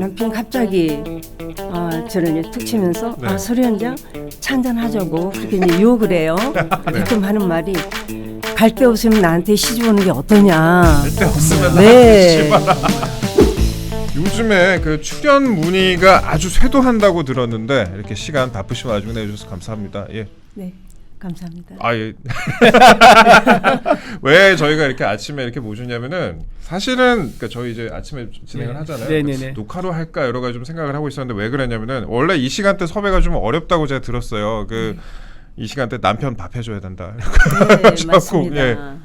남편이 갑자기 저를 이제 툭 치면서 네. 소리 한장 찬잔 하자고 그렇게 이제 유혹을 해요. 가끔 하는 말이 갈 데 없으면 나한테 시집 오는 게 어떠냐. 때 없으면 네. 요즘에 그 출연 문의가 아주 쇄도한다고 들었는데 이렇게 시간 바쁘신 와중에 내주셔서 감사합니다. 예. 네, 감사합니다. 아 예. 왜 저희가 이렇게 아침에 이렇게 모셨냐면은 사실은 그러니까 저희 이제 아침에 진행을 네. 하잖아요. 네네네. 녹화로 할까 여러 가지 좀 생각을 하고 있었는데 왜 그랬냐면은 원래 이 시간대 섭외가 좀 어렵다고 제가 들었어요. 이 시간대 남편 밥 해줘야 된다. 네, 맞습니다.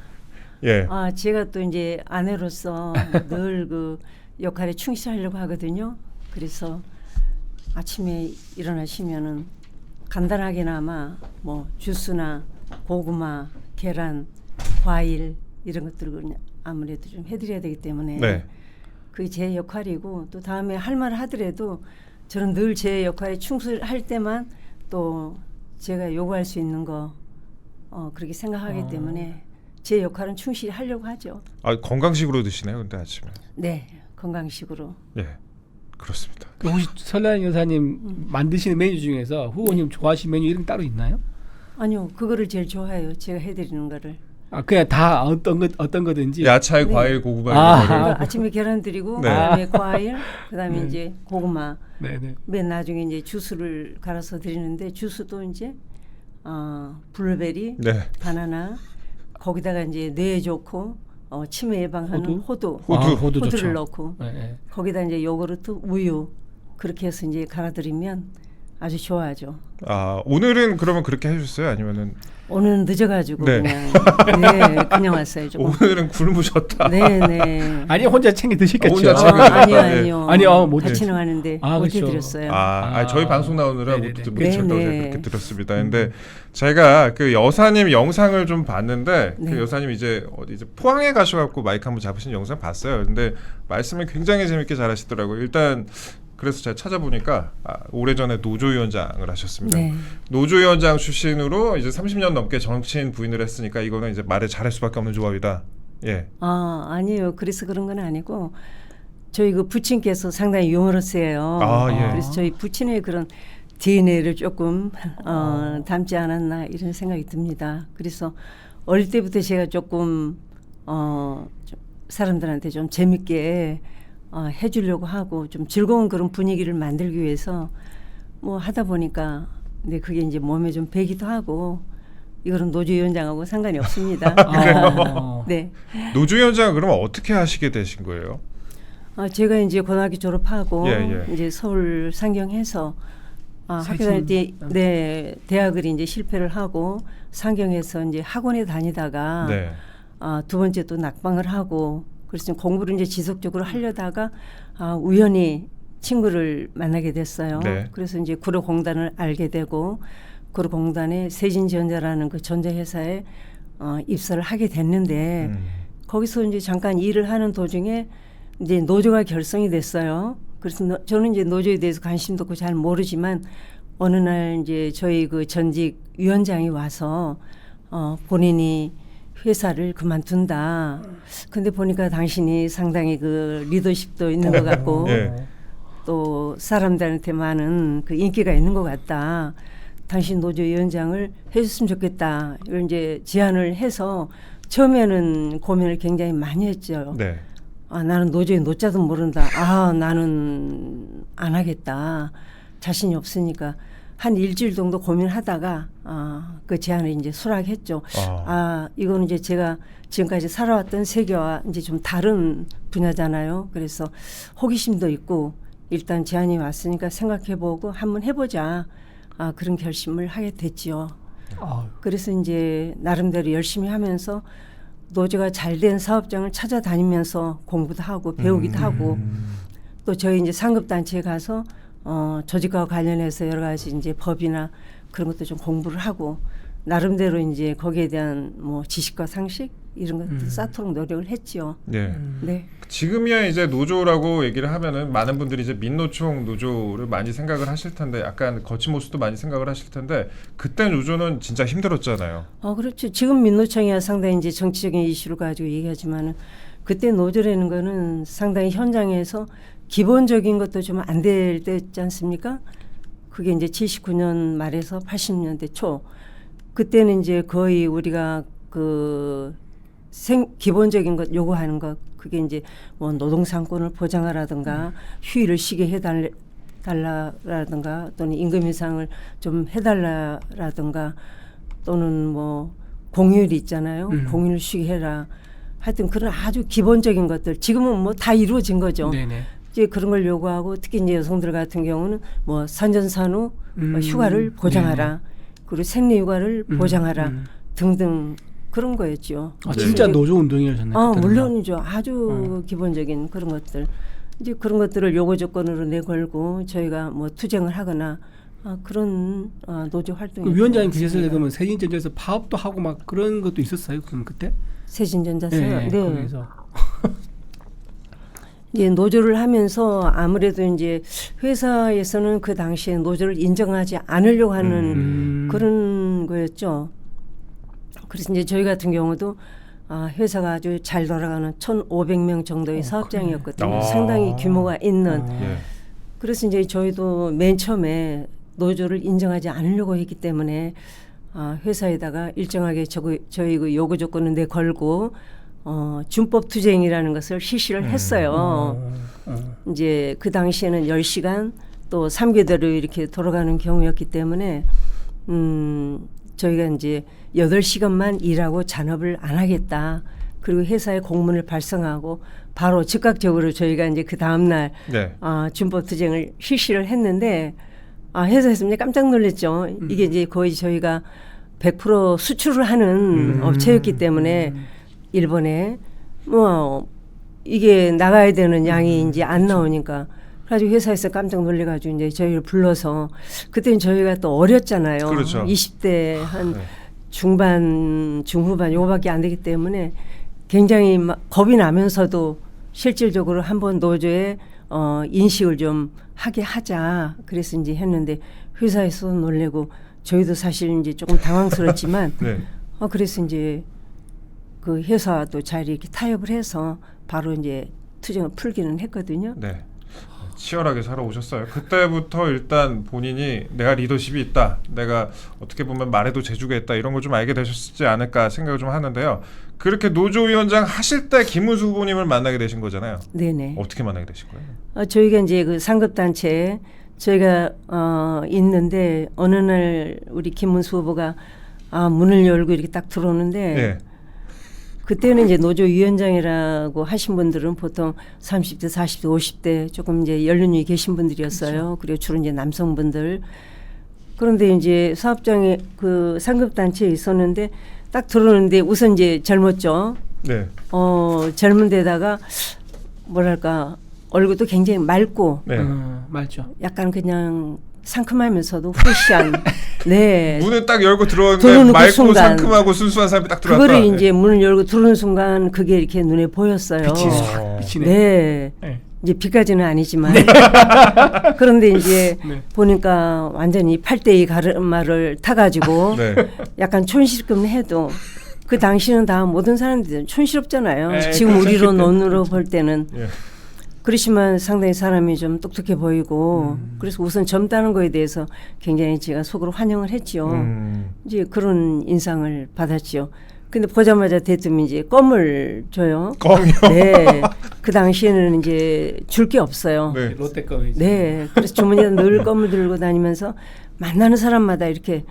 예. 제가 또 이제 아내로서 늘 그 역할에 충실하려고 하거든요. 그래서 아침에 일어나시면은 간단하게나마 뭐 주스나 고구마, 계란, 과일 이런 것들을 아무래도 좀 해드려야 되기 때문에 네. 그게 제 역할이고 또 다음에 할 말을 하더라도 저는 늘 제 역할에 충실할 때만 또 제가 요구할 수 있는 거 그렇게 생각하기 때문에 제 역할은 충실히 하려고 하죠. 아 건강식으로 드시네요, 근데 아침에. 네, 건강식으로. 예, 그렇습니다. 혹시 설란 여사님 만드시는 메뉴 중에서 후보님 좋아하시는 메뉴 이런 게 따로 있나요? 아니요, 그거를 제일 좋아해요. 제가 해드리는 거를. 그냥 다 어떤 거든지. 야채, 네. 과일, 고구마 아. 이런 거를. 그러니까 아침에 계란 드리고 네. 그다음에 과일, 그다음에 네. 이제 고구마. 네네. 맨 나중에 이제 주스를 갈아서 드리는데 주스도 이제 블루베리, 네. 바나나 거기다가 이제 뇌에 좋고 치매 예방하는 호두 호두 좋죠. 호두를 넣고 네. 거기다 이제 요구르트, 우유 그렇게 해서 이제 갈아드리면 아주 좋아하죠. 아 오늘은 그러면 그렇게 해주셨어요? 아니면은 오늘은 늦어가지고 네. 그냥 왔어요. 조금. 오늘은 굶으셨다. 네네. 아니 혼자 챙겨 드셨겠죠. 혼자 챙겨 아니요. 아니요, 못 같이는 하는데 아, 못 그렇죠. 해드렸어요. 저희 방송 나오느라 못 네네네. 드셨다고 네네. 제가 그렇게 들었습니다. 근데 제가 그 여사님 영상을 좀 봤는데 네. 그 여사님 이제 어디 이제 포항에 가셔갖고 마이크 한번 잡으신 영상 봤어요. 근데 말씀을 굉장히 재밌게 잘하시더라고요. 일단 그래서 제가 찾아보니까 오래전에 노조위원장을 하셨습니다. 네. 노조위원장 출신으로 이제 30년 넘게 정치인 부인을 했으니까 이거는 이제 말을 잘할 수밖에 없는 조합이다. 예. 아니에요. 그래서 그런 건 아니고 저희 그 부친께서 상당히 유머러스해요. 예. 그래서 저희 부친의 그런 DNA를 조금 담지 않았나 이런 생각이 듭니다. 그래서 어릴 때부터 제가 조금 좀 사람들한테 좀 재밌게 해주려고 하고 좀 즐거운 그런 분위기를 만들기 위해서 뭐 하다 보니까 근데 그게 이제 몸에 좀 배기도 하고 이거는 노조위원장하고 상관이 없습니다. 그래요? 네. 노조위원장 그러면 어떻게 하시게 되신 거예요? 제가 이제 고등학교 졸업하고 예. 이제 서울 상경해서 학교 세진. 다닐 때 대학을 이제 실패를 하고 상경해서 이제 학원에 다니다가 네. 두 번째 또 낙방을 하고 그래서 공부를 이제 지속적으로 하려다가 우연히 친구를 만나게 됐어요. 네. 그래서 이제 구로공단을 알게 되고 구로공단의 세진전자라는 그 전자회사에 입사를 하게 됐는데 거기서 이제 잠깐 일을 하는 도중에 이제 노조가 결성이 됐어요. 그래서 저는 이제 노조에 대해서 관심도 없고 잘 모르지만 어느 날 이제 저희 그 전직 위원장이 와서 본인이 회사를 그만둔다. 근데 보니까 당신이 상당히 그 리더십도 있는 것 같고 예. 또 사람들한테 많은 그 인기가 있는 것 같다. 당신 노조위원장을 해줬으면 좋겠다. 이런 이제 제안을 해서 처음에는 고민을 굉장히 많이 했죠. 네. 나는 노조의 노자도 모른다. 나는 안 하겠다. 자신이 없으니까 한 일주일 정도 고민하다가 그 제안을 이제 수락했죠. 이거는 이제 제가 지금까지 살아왔던 세계와 이제 좀 다른 분야잖아요. 그래서 호기심도 있고 일단 제안이 왔으니까 생각해보고 한번 해보자. 그런 결심을 하게 됐지요. 그래서 이제 나름대로 열심히 하면서 노조가 잘된 사업장을 찾아다니면서 공부도 하고 배우기도 하고 또 저희 이제 상급단체에 가서 조직과 관련해서 여러 가지 이제 법이나 그런 것도 좀 공부를 하고 나름대로 이제 거기에 대한 뭐 지식과 상식 이런 것들 쌓도록 노력을 했지요. 네. 네. 지금이야 이제 노조라고 얘기를 하면은 많은 분들이 이제 민노총 노조를 많이 생각을 하실 텐데 약간 거친 모습도 많이 생각을 하실 텐데 그때 노조는 진짜 힘들었잖아요. 그렇죠. 지금 민노총이야 상당히 이제 정치적인 이슈를 가지고 얘기하지만은 그때 노조라는 거는 상당히 현장에서 기본적인 것도 좀 안 될 때 있지 않습니까? 그게 이제 79년 말에서 80년대 초 그때는 이제 거의 우리가 그 기본적인 것 요구하는 것 그게 이제 뭐 노동상권을 보장하라든가 휴일을 쉬게 해달라라든가 또는 임금 인상을 좀 해달라라든가 또는 뭐 공휴일 있잖아요. 공휴일 쉬게 해라. 하여튼 그런 아주 기본적인 것들 지금은 뭐 다 이루어진 거죠. 네네. 이제 그런 걸 요구하고 특히 이제 여성들 같은 경우는 뭐 산전산후 휴가를 보장하라. 그리고 생리휴가를 보장하라 등등 그런 거였죠. 아, 진짜 네. 노조 운동이었잖아요. 물론이죠. 아주 기본적인 그런 것들. 이제 그런 것들을 요구 조건으로 내걸고 저희가 뭐 투쟁을 하거나 그런 노조 활동이. 그 위원장님 계셨을 때 그러면 세진전자에서 파업도 하고 막 그런 것도 있었어요. 그럼 그때? 세진전자서요. 네. 네. 거기서. 이제 노조를 하면서 아무래도 이제 회사에서는 그 당시에 노조를 인정하지 않으려고 하는 그런 거였죠. 그래서 이제 저희 같은 경우도 회사가 아주 잘 돌아가는 1,500명 정도의 사업장이었거든요. 그래. 상당히 규모가 있는. 예. 그래서 이제 저희도 맨 처음에 노조를 인정하지 않으려고 했기 때문에 회사에다가 일정하게 저희 그 요구 조건을 내걸고 준법 투쟁이라는 것을 실시를 했어요. 이제 그 당시에는 10시간 또 3개대로 이렇게 돌아가는 경우였기 때문에 저희가 이제 8시간만 일하고 잔업을 안 하겠다. 그리고 회사에 공문을 발송하고 바로 즉각적으로 저희가 이제 그 다음날 네. 준법 투쟁을 실시를 했는데 회사에서 이제 깜짝 놀랐죠. 이게 이제 거의 저희가 100% 수출을 하는 업체였기 때문에 일본에 뭐 이게 나가야 되는 양이 이제 안 나오니까 그래가지고 회사에서 깜짝 놀래가지고 이제 저희를 불러서 그때는 저희가 또 어렸잖아요. 그렇죠. 20대 한 네. 중반 중후반 요거밖에 안 되기 때문에 굉장히 막 겁이 나면서도 실질적으로 한번 노조에 인식을 좀 하게 하자 그래서 이제 했는데 회사에서 놀래고 저희도 사실 이제 조금 당황스럽지만 네. 그래서 이제 그 회사도 잘 이렇게 타협을 해서 바로 이제 투쟁을 풀기는 했거든요. 네. 치열하게 살아오셨어요. 그때부터 일단 본인이 내가 리더십이 있다. 내가 어떻게 보면 말에도 재주가 있다. 이런 걸 좀 알게 되셨지 않을까 생각을 좀 하는데요. 그렇게 노조위원장 하실 때 김문수 후보님을 만나게 되신 거잖아요. 네네. 어떻게 만나게 되신 거예요? 저희가 이제 그 상급단체에 저희가 있는데 어느 날 우리 김문수 후보가 문을 열고 이렇게 딱 들어오는데 네. 그때는 이제 노조위원장이라고 하신 분들은 보통 30대, 40대, 50대 조금 이제 연륜이 계신 분들이었어요. 그렇죠. 그리고 주로 이제 남성분들. 그런데 이제 사업장에 그 상급단체에 있었는데 딱 들어오는데 우선 이제 젊었죠. 네. 젊은 데다가 뭐랄까 얼굴도 굉장히 맑고 네. 맞죠. 약간 그냥 상큼하면서도 프레시한 네. 문을 딱 열고 들어오는 들어오는데 그 맑고 순간. 상큼하고 순수한 사람이 딱 들어왔다. 그거를 이제 문을 열고 들어오는 순간 그게 이렇게 눈에 보였어요. 빛이 싹 비치네. 네. 네. 이제 빛까지는 아니지만 그런데 이제 네. 보니까 완전히 8대2 가르마를 타가지고 네. 약간 촌스럽긴 해도 그 당시는 다 모든 사람들이 촌스럽잖아요. 에이, 지금 그렇죠. 우리로 그때. 논으로 볼 때는 예. 그렇지만 상당히 사람이 좀 똑똑해 보이고 그래서 우선 젊다는 거에 대해서 굉장히 제가 속으로 환영을 했죠. 이제 그런 인상을 받았죠. 근데 보자마자 대뜸 이제 껌을 줘요. 껌이요? 네. 그 당시에는 이제 줄 게 없어요. 네. 롯데 껌이죠. 네. 그래서 주머니에 늘 껌을 들고 다니면서 만나는 사람마다 이렇게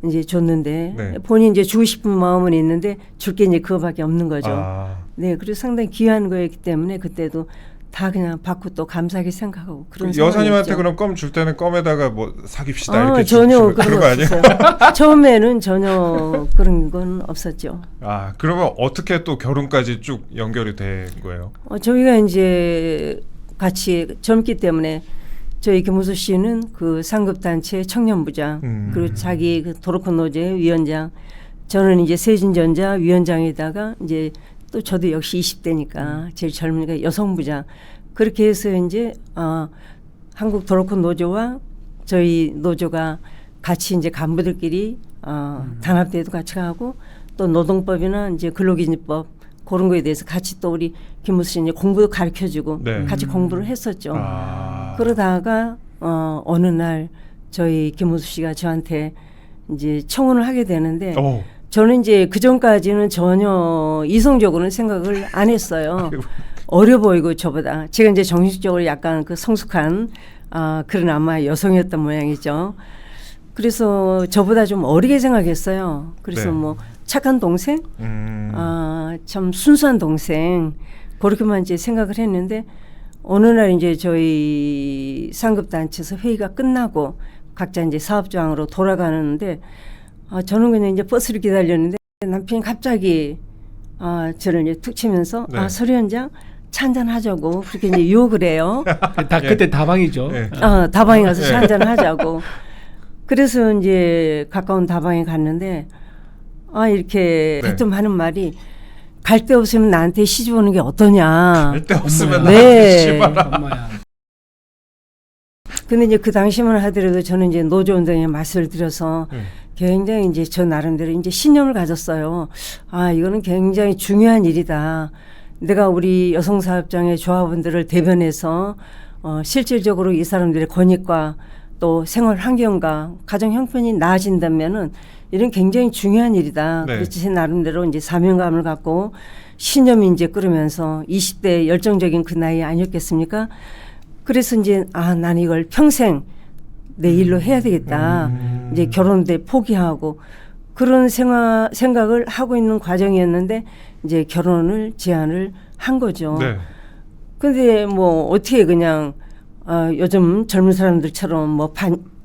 이제 줬는데 네. 본인 이제 주고 싶은 마음은 있는데 줄 게 이제 그거밖에 없는 거죠. 아. 네. 그래서 상당히 귀한 거였기 때문에 그때도 다 그냥 받고 또 감사하게 생각하고 그런 여사님한테 상황이었죠. 그럼 껌 줄 때는 껌에다가 뭐 사귀시다 이렇게 전혀 주시고 그런 그런 거 거 아니에요? 없었어요. 처음에는 전혀 그런 건 없었죠. 그러면 어떻게 또 결혼까지 쭉 연결이 된 거예요? 저희가 이제 같이 젊기 때문에 저희 김문수 씨는 그 상급단체 청년부장 그리고 자기 그 도로코 노제 위원장 저는 이제 세진전자 위원장에다가 이제 또 저도 역시 20대니까 제일 젊으니까 여성부장 그렇게 해서 이제 한국 도로코 노조와 저희 노조가 같이 이제 간부들끼리 단합대회도 같이 가고 또 노동법이나 이제 근로기준법 그런 거에 대해서 같이 또 우리 김무수 씨는 공부도 가르쳐주고 네. 같이 공부를 했었죠. 아. 그러다가 어느 날 저희 김무수 씨가 저한테 이제 청혼을 하게 되는데 오. 저는 이제 그 전까지는 전혀 이성적으로는 생각을 안 했어요. 어려 보이고 저보다 제가 이제 정신적으로 약간 그 성숙한 그런 아마 여성이었던 모양이죠. 그래서 저보다 좀 어리게 생각했어요. 그래서 네. 뭐 착한 동생, 참 순수한 동생 그렇게만 이제 생각을 했는데 어느 날 이제 저희 상급 단체에서 회의가 끝나고 각자 이제 사업장으로 돌아가는데 저는 그냥 이제 버스를 기다렸는데 남편이 갑자기 저를 이제 툭 치면서 네. 서리 원장 차 한잔 하자고 그렇게 이제 유혹을 해요. 그때 다방이죠. 예. 다방에 가서 예. 차 한잔 하자고. 그래서 이제 가까운 다방에 갔는데 이렇게 네. 대뜸 하는 말이 갈 데 없으면 나한테 시집 오는 게 어떠냐. 갈 데 없으면 엄마야. 나한테 네. 씨발아. 엄마야. 근데 이제 그 당시만 하더라도 저는 이제 노조운동에 맛을 들여서 굉장히 이제 저 나름대로 이제 신념을 가졌어요. 이거는 굉장히 중요한 일이다. 내가 우리 여성사업장의 조합원들을 대변해서 실질적으로 이 사람들의 권익과 또 생활 환경과 가정 형편이 나아진다면은 이런 굉장히 중요한 일이다. 네. 그래서 제 나름대로 이제 사명감을 갖고 신념이 이제 끌으면서 20대 열정적인 그 나이 아니었겠습니까? 그래서 이제 난 이걸 평생 내 일로 해야 되겠다. 이제 결혼도 포기하고 그런 생각을 하고 있는 과정이었는데 이제 결혼을 제안을 한 거죠. 네. 근데 뭐 어떻게 그냥 요즘 젊은 사람들처럼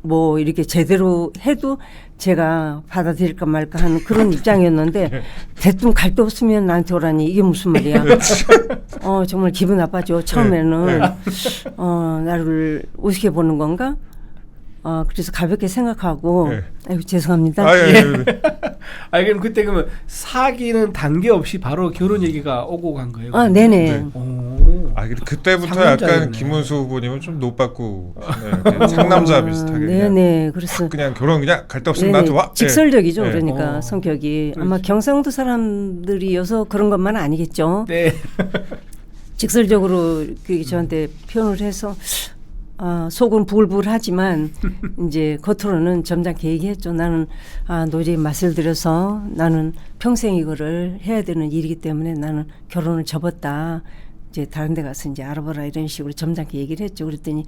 뭐 이렇게 제대로 해도 제가 받아들일까 말까 하는 그런 입장이었는데 대뜸 갈 데 없으면 나한테 오라니 이게 무슨 말이야. 정말 기분 나빠져. 처음에는 네. 나를 우습게 보는 건가? 그래서 가볍게 생각하고 네. 아이고 죄송합니다. 그럼 그때 그러면 사귀는 단계 없이 바로 결혼 얘기가 오고 간 거예요? 네네. 네. 오. 그때부터 상남자였네. 약간 김은수 후보님은 좀 노받고 상남자 비슷하게 네네. 그래서 그냥 결혼 그냥 갈 데 없으면 네네. 나한테 와. 직설적이죠. 네. 그러니까 성격이 아마 그렇지. 경상도 사람들이어서 그런 것만 아니겠죠. 네. 직설적으로 그게 저한테 표현을 해서 속은 부글부글하지만 이제 겉으로는 점잖게 얘기했죠. 나는 노조에 맛을 들여서 나는 평생 이거를 해야 되는 일이기 때문에 나는 결혼을 접었다. 이제 다른 데 가서 이제 알아보라 이런 식으로 점잖게 얘기를 했죠. 그랬더니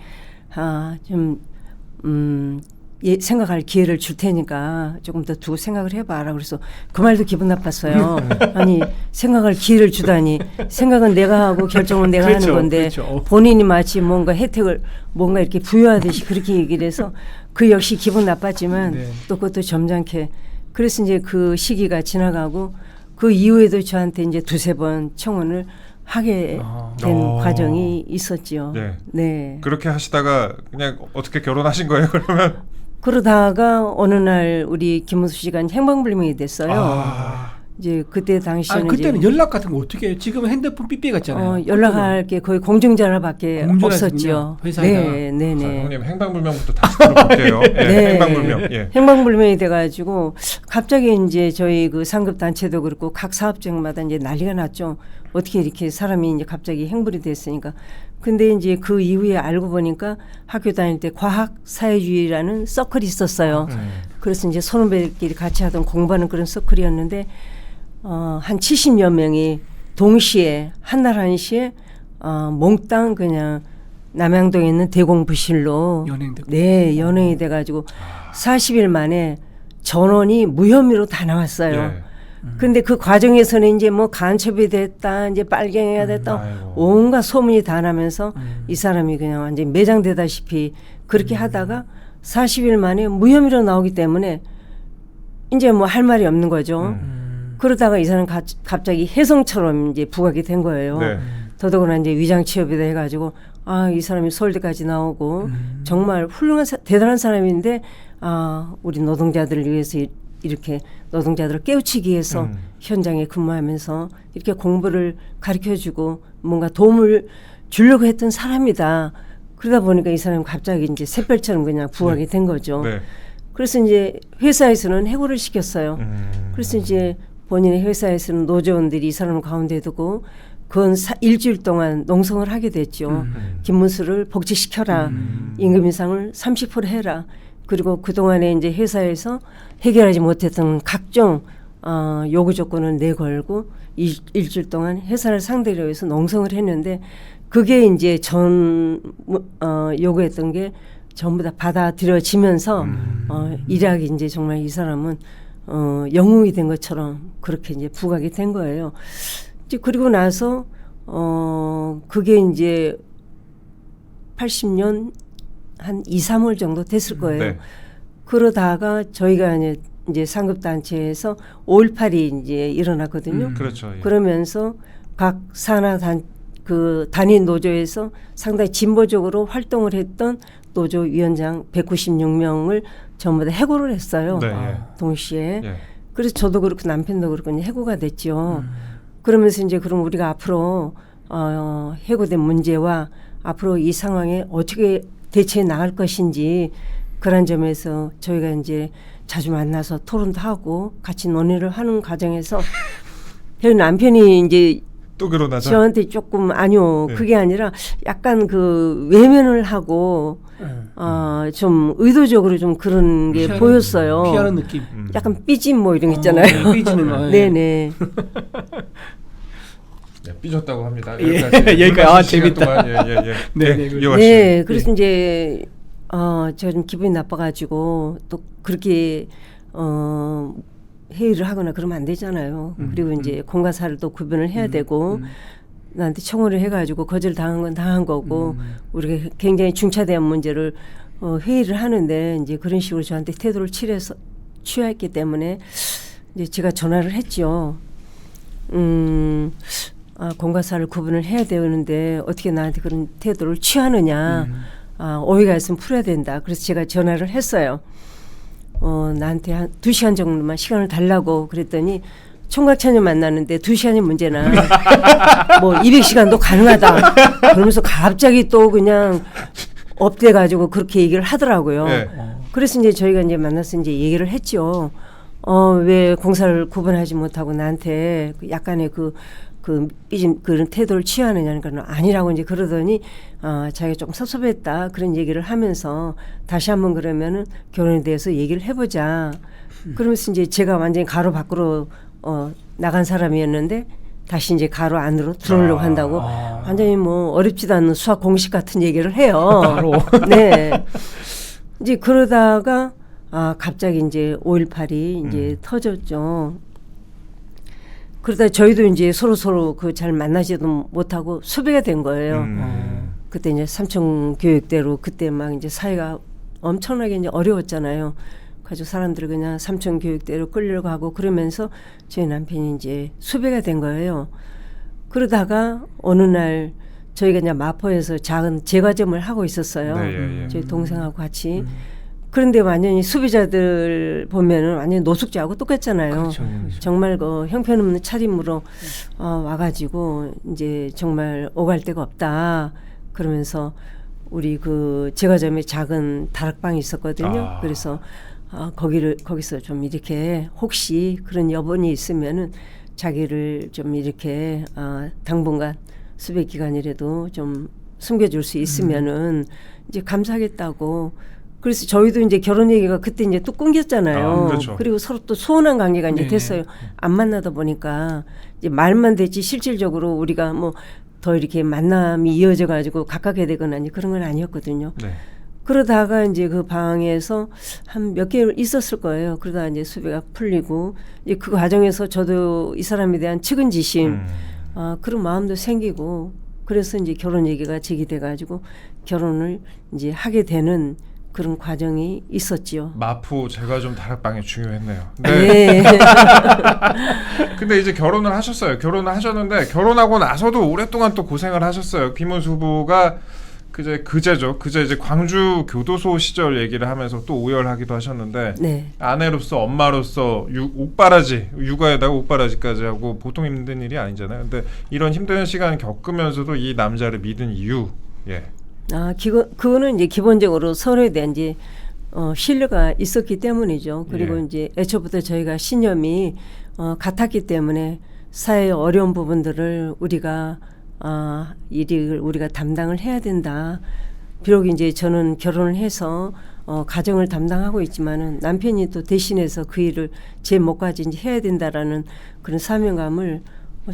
생각할 기회를 줄 테니까 조금 더 두고 생각을 해봐라. 그래서 그 말도 기분 나빴어요. 아니 생각할 기회를 주다니 생각은 내가 하고 결정은 내가 그렇죠, 하는 건데 그렇죠. 본인이 마치 뭔가 혜택을 뭔가 이렇게 부여하듯이 그렇게 얘기를 해서 그 역시 기분 나빴지만 네. 또 그것도 점잖게 그래서 이제 그 시기가 지나가고 그 이후에도 저한테 이제 두세 번 청혼을 하게 된 과정이 있었지요. 네. 네. 그렇게 하시다가 그냥 어떻게 결혼하신 거예요? 그러면 그러다가 어느 날 우리 김은수 씨가 행방불명이 됐어요. 이제 그때 당시에는 그때는 이제 연락 같은 거 어떻게 해요? 지금은 핸드폰 삐삐 같잖아요. 연락할 게 거의 공중전화밖에 없었죠. 회사에다가. 네네네. 자, 형님 행방불명부터 다시 들어볼게요. 네. 행방불명. 예. 행방불명이 돼가지고 갑자기 이제 저희 그 상급 단체도 그렇고 각 사업장마다 이제 난리가 났죠. 어떻게 이렇게 사람이 이제 갑자기 행불이 됐으니까. 근데 이제 그 이후에 알고 보니까 학교 다닐 때 과학 사회주의라는 서클이 있었어요. 그래서 이제 선후배들끼리 같이 하던 공부하는 그런 서클이었는데 한 70여 명이 동시에 한날 한시에 몽땅 그냥 남양동에 있는 대공부실로 연행이 돼가지고 40일 만에 전원이 무혐의로 다 나왔어요. 예. 근데 그 과정에서는 이제 뭐 간첩이 됐다, 이제 빨갱이가 됐다, 아이고. 온갖 소문이 다 나면서 이 사람이 그냥 완전히 매장되다시피 그렇게 하다가 40일 만에 무혐의로 나오기 때문에 이제 뭐 할 말이 없는 거죠. 그러다가 이 사람 갑자기 혜성처럼 이제 부각이 된 거예요. 네. 더더구나 이제 위장 취업이다 해가지고 이 사람이 서울대까지 나오고 정말 훌륭한 대단한 사람인데 우리 노동자들을 위해서 이렇게 노동자들을 깨우치기 위해서 현장에 근무하면서 이렇게 공부를 가르쳐주고 뭔가 도움을 주려고 했던 사람이다. 그러다 보니까 이 사람이 갑자기 이제 샛별처럼 그냥 부각이 된 거죠. 네. 그래서 이제 회사에서는 해고를 시켰어요. 그래서 이제 본인의 회사에서는 노조원들이 이 사람을 가운데 두고 그건 일주일 동안 농성을 하게 됐죠. 김문수를 복직시켜라. 임금 인상을 30% 해라. 그리고 그동안에 이제 회사에서 해결하지 못했던 각종 요구 조건을 내걸고 일주일 동안 회사를 상대로 해서 농성을 했는데 그게 이제 요구했던 게 전부 다 받아들여지면서 일하기 이제 정말 이 사람은 영웅이 된 것처럼 그렇게 이제 부각이 된 거예요. 이제 그리고 나서 그게 이제 80년 한 2, 3월 정도 됐을 거예요. 네. 그러다가 저희가 이제 상급단체에서 5.18이 이제 일어났거든요. 그렇죠. 예. 그러면서 각 산하 단위 노조에서 상당히 진보적으로 활동을 했던 노조 위원장 196명을 전부 다 해고를 했어요. 네, 예. 동시에. 예. 그래서 저도 그렇고 남편도 그렇고 이제 해고가 됐죠. 그러면서 이제 그럼 우리가 앞으로 해고된 문제와 앞으로 이 상황에 어떻게 대처해 나갈 것인지 그런 점에서 저희가 이제 자주 만나서 토론도 하고 같이 논의를 하는 과정에서 저희 남편이 이제 또 결혼하자. 저한테 조금 아니요 네. 그게 아니라 약간 그 외면을 하고 좀 의도적으로 좀 그런 게 피하는, 보였어요. 피하는 느낌. 약간 삐짐 뭐 이런 거 있잖아요. 삐지는 거. 네네. 네, 삐졌다고 합니다. 예. 여기까지. 여기까지. 시간 재밌다. 동안, 예. 네, 네, 네, 이어가시죠. 네, 그래서 이제 제가 좀 기분이 나빠가지고 또 그렇게 회의를 하거나 그러면 안 되잖아요. 그리고 이제 공과 사를 또 구분을 해야 되고 나한테 청원을 해가지고 거절 당한 건 당한 거고 우리가 굉장히 중차대한 문제를 회의를 하는데 이제 그런 식으로 저한테 태도를 취했기 때문에 이제 제가 전화를 했죠. 공과 사를 구분을 해야 되는데 어떻게 나한테 그런 태도를 취하느냐. 오해가 있으면 풀어야 된다. 그래서 제가 전화를 했어요. 나한테 한 2시간 정도만 시간을 달라고 그랬더니 총각처녀 만나는데 2시간이 문제나 뭐 200시간도 가능하다. 그러면서 갑자기 또 그냥 업돼가지고 그렇게 얘기를 하더라고요. 네. 그래서 이제 저희가 이제 만나서 이제 얘기를 했죠. 왜 공사를 구분하지 못하고 나한테 약간의 삐진 그런 태도를 취하느냐는 건 아니라고 이제 그러더니 자기가 좀 섭섭했다 그런 얘기를 하면서 다시 한번 그러면은 결혼에 대해서 얘기를 해보자. 그러면서 이제 제가 완전히 가로 밖으로 나간 사람이었는데 다시 이제 가로 안으로 들어오려고 한다고 완전히 뭐 어렵지도 않은 수학 공식 같은 얘기를 해요. 바로. 네. 이제 그러다가 갑자기 이제 5.18이 이제 터졌죠. 그러다 저희도 이제 서로 그 잘 만나지도 못하고 수배가 된 거예요. 그때 이제 삼청 교육대로 그때 막 이제 사회가 엄청나게 이제 어려웠잖아요. 가지고 사람들이 그냥 삼청 교육대로 끌려가고 그러면서 저희 남편이 이제 수배가 된 거예요. 그러다가 어느 날 저희가 이제 마포에서 작은 제과점을 하고 있었어요. 네, 예. 저희 동생하고 같이. 그런데 완전히 수비자들 보면은 완전히 노숙자하고 똑같잖아요. 그렇죠. 정말 그 형편없는 차림으로 와가지고 이제 정말 오갈 데가 없다. 그러면서 우리 그 제과점에 작은 다락방이 있었거든요. 그래서 거기서 좀 이렇게 혹시 그런 여건이 있으면은 자기를 좀 이렇게 당분간 수배 기간이라도 좀 숨겨줄 수 있으면은 이제 감사하겠다고. 그래서 저희도 이제 결혼 얘기가 그때 이제 뚝 끊겼잖아요. 그렇죠. 그리고 서로 또 소원한 관계가 이제 됐어요. 안 만나다 보니까 이제 말만 됐지 실질적으로 우리가 뭐 더 이렇게 만남이 이어져 가지고 가깝게 되거나 그런 건 아니었거든요. 네. 그러다가 이제 그 방에서 한 몇 개월 있었을 거예요. 그러다 이제 수배가 풀리고 이제 그 과정에서 저도 이 사람에 대한 측은지심 그런 마음도 생기고 그래서 이제 결혼 얘기가 제기돼 가지고 결혼을 이제 하게 되는 그런 과정이 있었지요. 마포 제과점 다락방이 중요했네요. 네. 근데 이제 결혼을 하셨어요. 결혼을 하셨는데 결혼하고 나서도 오랫동안 또 고생을 하셨어요. 김문수 후보가 그제 이제 광주 교도소 시절 얘기를 하면서 또 오열하기도 하셨는데 네. 아내로서 엄마로서 옥바라지 육아에다가 옥바라지까지 하고 보통 힘든 일이 아니잖아요. 근데 이런 힘든 시간을 겪으면서도 이 남자를 믿은 이유. 예. 그거는 이제 기본적으로 서로에 대한 이제 신뢰가 있었기 때문이죠. 그리고 예. 이제 애초부터 저희가 신념이 같았기 때문에 사회의 어려운 부분들을 우리가 일을 우리가 담당을 해야 된다. 비록 이제 저는 결혼을 해서 가정을 담당하고 있지만은 남편이 또 대신해서 그 일을 제 몫까지 이제 해야 된다라는 그런 사명감을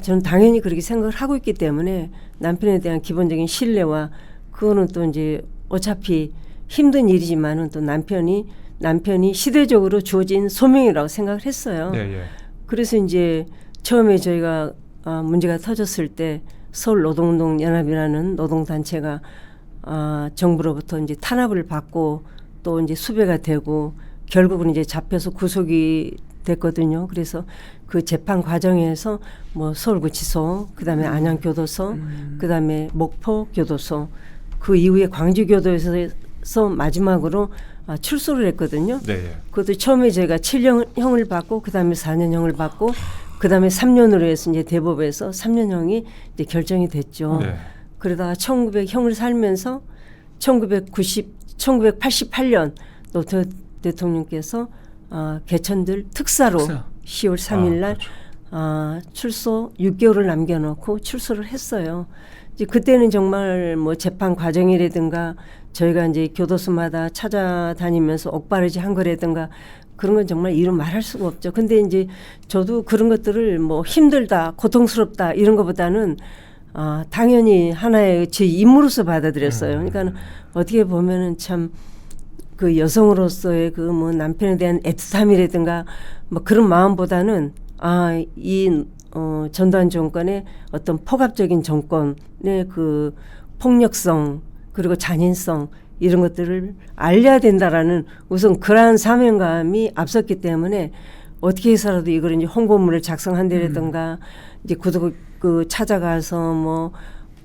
저는 당연히 그렇게 생각을 하고 있기 때문에 남편에 대한 기본적인 신뢰와 그거는 또 이제 어차피 힘든 일이지만은 또 남편이 시대적으로 주어진 소명이라고 생각을 했어요. 예. 그래서 이제 처음에 저희가 문제가 터졌을 때 서울 노동운동 연합이라는 노동단체가 정부로부터 이제 탄압을 받고 또 이제 수배가 되고 결국은 이제 잡혀서 구속이 됐거든요. 그래서 그 재판 과정에서 뭐 서울구치소, 그다음에 안양교도소, 그다음에 목포교도소, 그 이후에 광주교도소에서 마지막으로 출소를 했거든요. 네. 그것도 처음에 저희가 7년형을 받고 그다음에 4년형을 받고 그다음에 3년으로 해서 이제 대법에서 3년형이 이제 결정이 됐죠. 네. 그러다가 1900형을 살면서 1988년 노태우 대통령께서 개천들 특사로 특사. 10월 3일 날 그렇죠. 출소 6개월을 남겨놓고 출소를 했어요. 이제 그때는 정말 뭐 재판 과정이라든가 저희가 이제 교도소마다 찾아다니면서 옥바르지 한 거라든가 그런 건 정말 이루 말할 수가 없죠. 근데 이제 저도 그런 것들을 뭐 힘들다, 고통스럽다 이런 것보다는 당연히 하나의 제 임무로서 받아들였어요. 그러니까 어떻게 보면은 참 그 여성으로서의 그 뭐 남편에 대한 애틋함이라든가 뭐 그런 마음보다는 이 전두환 정권의 어떤 폭압적인 정권의 그 폭력성 그리고 잔인성 이런 것들을 알려야 된다라는 우선 그러한 사명감이 앞섰기 때문에 어떻게 해서라도 이걸 이제 홍보물을 작성한다라든가 이제 그 찾아가서 뭐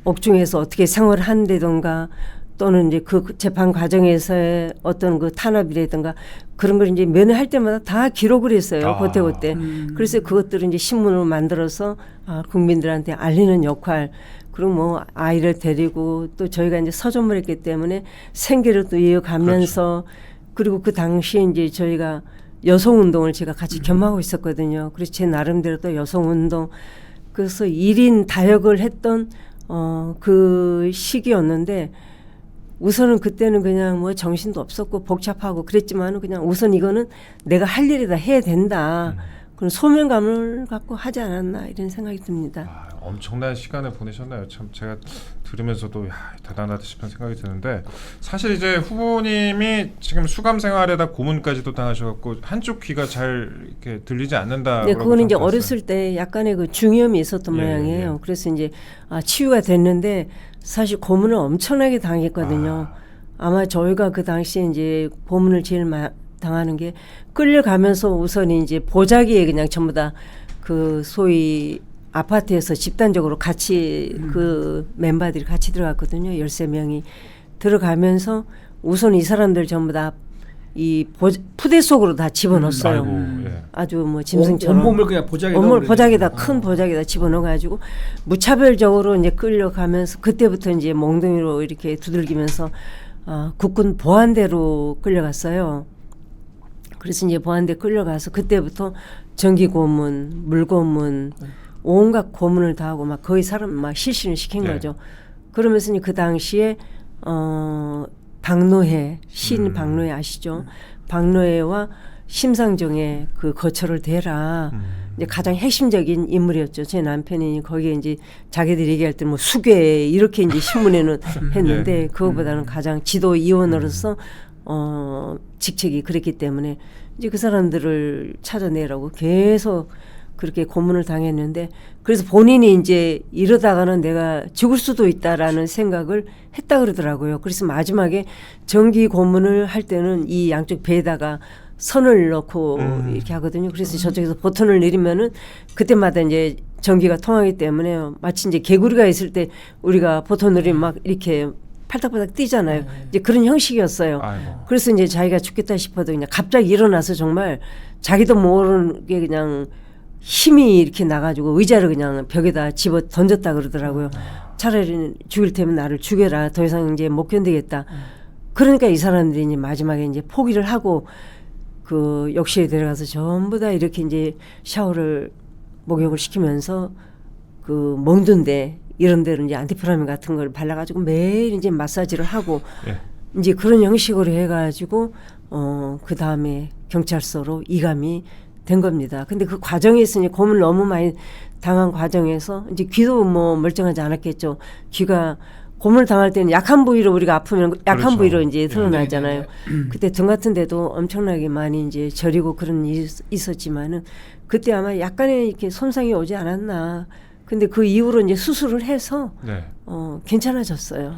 옥중에서 어떻게 생활을 한다든가 또는 이제 그 재판 과정에서의 어떤 그 탄압이라든가 그런 걸 이제 면회할 때마다 다 기록을 했어요. 그때. 그래서 그것들을 이제 신문으로 만들어서 국민들한테 알리는 역할. 그리고 뭐 아이를 데리고 또 저희가 이제 서점을 했기 때문에 생계를 또 이어가면서 그리고 그 당시에 이제 저희가 여성운동을 제가 같이 겸하고 있었거든요. 그래서 제 나름대로 또 여성운동 그래서 1인 다역을 했던 그 시기였는데 우선은 그때는 그냥 뭐 정신도 없었고 복잡하고 그랬지만 그냥 우선 이거는 내가 할 일이다 해야 된다. 그런 소명감을 갖고 하지 않았나 이런 생각이 듭니다. 엄청난 시간을 보내셨나요? 참 제가 들으면서도 대단하다 싶은 생각이 드는데 사실 이제 후보님이 지금 수감 생활에다 고문까지도 당하셔갖고 한쪽 귀가 잘 이렇게 들리지 않는다. 네, 그거는 이제 어렸을 때 약간의 그 중이염이 있었던 모양이에요. 그래서 이제 치유가 됐는데 사실 고문을 엄청나게 당했거든요. 아마 저희가 그 당시에 이제 고문을 제일 당하는 게 끌려가면서 우선 이제 보자기에 그냥 전부 다 그 소위 아파트에서 집단적으로 같이 그 멤버들이 같이 들어갔거든요. 13명이 들어가면서 우선 이 사람들 전부 다 이 푸대 속으로 다 집어넣었어요. 아주 뭐 짐승처럼 온몸을 그냥 보자기에다 온몸을 보자기에다 큰 보자기에다 집어넣어가지고 무차별적으로 이제 끌려가면서 그때부터 이제 몽둥이로 이렇게 두들기면서 국군 보안대로 끌려갔어요. 그래서 이제 보안대 끌려가서 그때부터 전기 고문, 물고문, 온갖 고문을 다 하고 막 거의 사람 막 실신을 시킨 거죠. 그러면서 그 당시에 박노해 시인 박노해 아시죠? 박노해와 심상정의 그 거처를 대라. 이제 가장 핵심적인 인물이었죠. 제 남편이 거기에 이제 자기들이 얘기할 때 뭐 수괴 이렇게 이제 신문에는 했는데 그거보다는 가장 지도 이원으로서 직책이 그랬기 때문에 이제 그 사람들을 찾아내라고 계속 그렇게 고문을 당했는데 그래서 본인이 이제 이러다가는 내가 죽을 수도 있다라는 생각을 했다 그러더라고요. 그래서 마지막에 전기 고문을 할 때는 이 양쪽 배에다가 선을 넣고 이렇게 하거든요. 그래서 저쪽에서 버튼을 내리면은 그때마다 이제 전기가 통하기 때문에 마치 이제 개구리가 있을 때 우리가 버튼 누르면 막 이렇게 팔딱팔딱 뛰잖아요. 이제 그런 형식이었어요. 그래서 이제 자기가 죽겠다 싶어도 그냥 갑자기 일어나서 정말 자기도 모르게 그냥 힘이 이렇게 나가지고 의자를 그냥 벽에다 집어 던졌다 그러더라고요. 차라리 죽일 테면 나를 죽여라. 더 이상 이제 못 견디겠다. 그러니까 이 사람들이 이제 마지막에 이제 포기를 하고 그 욕실에 들어가서 전부 다 이렇게 이제 샤워를 목욕을 시키면서 그 멍든데 이런 데는 이제 안티프라민 같은 걸 발라가지고 매일 이제 마사지를 하고 예. 이제 그런 형식으로 해가지고 그 다음에 경찰서로 이감이 된 겁니다. 근데 그 과정에서 이제 고문을 너무 많이 당한 과정에서 이제 귀도 뭐 멀쩡하지 않았겠죠. 귀가 고문을 당할 때는 약한 부위로 우리가 아프면 약한 그렇죠. 부위로 이제 예. 드러나잖아요. 그때 등 같은 데도 엄청나게 많이 이제 저리고 그런 일이 있었지만은 그때 아마 약간의 이렇게 손상이 오지 않았나. 근데 그 이후로 이제 수술을 해서 네. 괜찮아졌어요.